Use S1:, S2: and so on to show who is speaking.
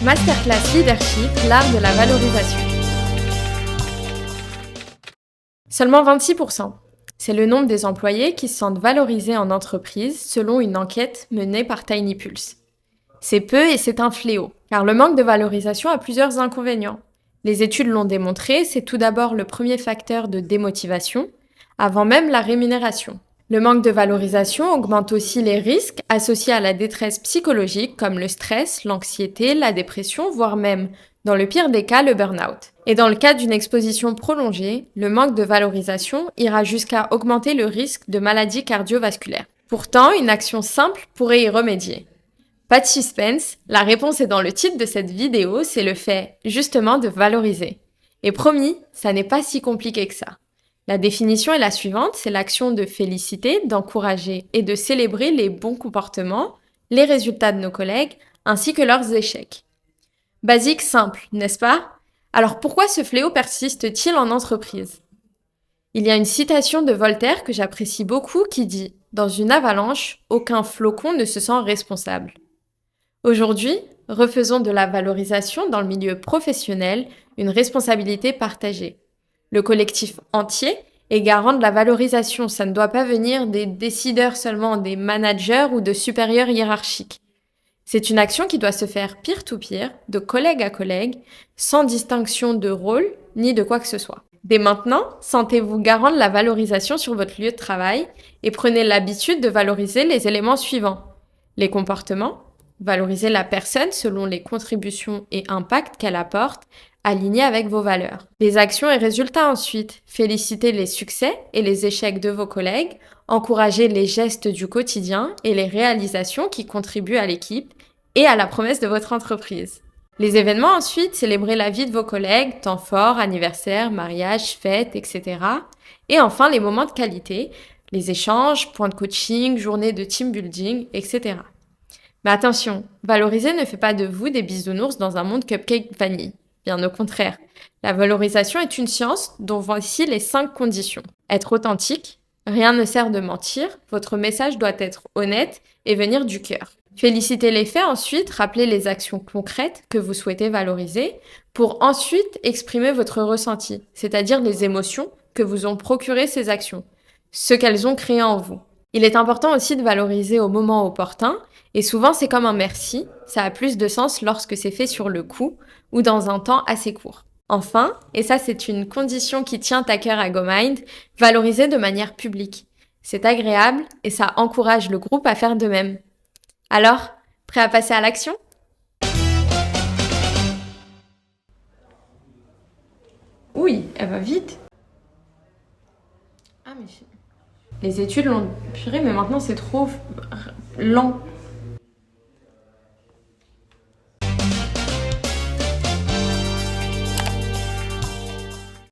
S1: Masterclass Leadership, l'art de la valorisation. Seulement 26%. C'est le nombre des employés qui se sentent valorisés en entreprise selon une enquête menée par Tiny Pulse. C'est peu et c'est un fléau, car le manque de valorisation a plusieurs inconvénients. Les études l'ont démontré, c'est tout d'abord le premier facteur de démotivation, avant même la rémunération. Le manque de valorisation augmente aussi les risques associés à la détresse psychologique comme le stress, l'anxiété, la dépression, voire même, dans le pire des cas, le burn-out. Et dans le cas d'une exposition prolongée, le manque de valorisation ira jusqu'à augmenter le risque de maladies cardiovasculaires. Pourtant, une action simple pourrait y remédier. Pas de suspense, la réponse est dans le titre de cette vidéo, c'est le fait justement de valoriser. Et promis, ça n'est pas si compliqué que ça. La définition est la suivante, c'est l'action de féliciter, d'encourager et de célébrer les bons comportements, les résultats de nos collègues, ainsi que leurs échecs. Basique, simple, n'est-ce pas? Alors pourquoi ce fléau persiste-t-il en entreprise? Il y a une citation de Voltaire que j'apprécie beaucoup qui dit « Dans une avalanche, aucun flocon ne se sent responsable ». Aujourd'hui, refaisons de la valorisation dans le milieu professionnel une responsabilité partagée. Le collectif entier est garant de la valorisation. Ça ne doit pas venir des décideurs seulement, des managers ou de supérieurs hiérarchiques. C'est une action qui doit se faire peer-to-peer, de collègue à collègue, sans distinction de rôle ni de quoi que ce soit. Dès maintenant, sentez-vous garant de la valorisation sur votre lieu de travail et prenez l'habitude de valoriser les éléments suivants. Les comportements, valoriser la personne selon les contributions et impacts qu'elle apporte, alignés avec vos valeurs. Les actions et résultats ensuite. Félicitez les succès et les échecs de vos collègues, encouragez les gestes du quotidien et les réalisations qui contribuent à l'équipe et à la promesse de votre entreprise. Les événements ensuite, célébrez la vie de vos collègues, temps forts, anniversaires, mariages, fêtes, etc. Et enfin, les moments de qualité, les échanges, points de coaching, journées de team building, etc. Mais attention, valoriser ne fait pas de vous des bisounours dans un monde cupcake vanille. Bien au contraire. La valorisation est une science dont voici les 5 conditions. Être authentique, rien ne sert de mentir, votre message doit être honnête et venir du cœur. Félicitez les faits ensuite, rappelez les actions concrètes que vous souhaitez valoriser pour ensuite exprimer votre ressenti, c'est-à-dire les émotions que vous ont procuré ces actions, ce qu'elles ont créé en vous. Il est important aussi de valoriser au moment opportun, et souvent c'est comme un merci, ça a plus de sens lorsque c'est fait sur le coup ou dans un temps assez court. Enfin, et ça c'est une condition qui tient à cœur à GoMind, valoriser de manière publique. C'est agréable et ça encourage le groupe à faire de même. Alors, prêt à passer à l'action? Oui, elle va vite. Ah mais les études l'ont purée, mais maintenant c'est trop lent.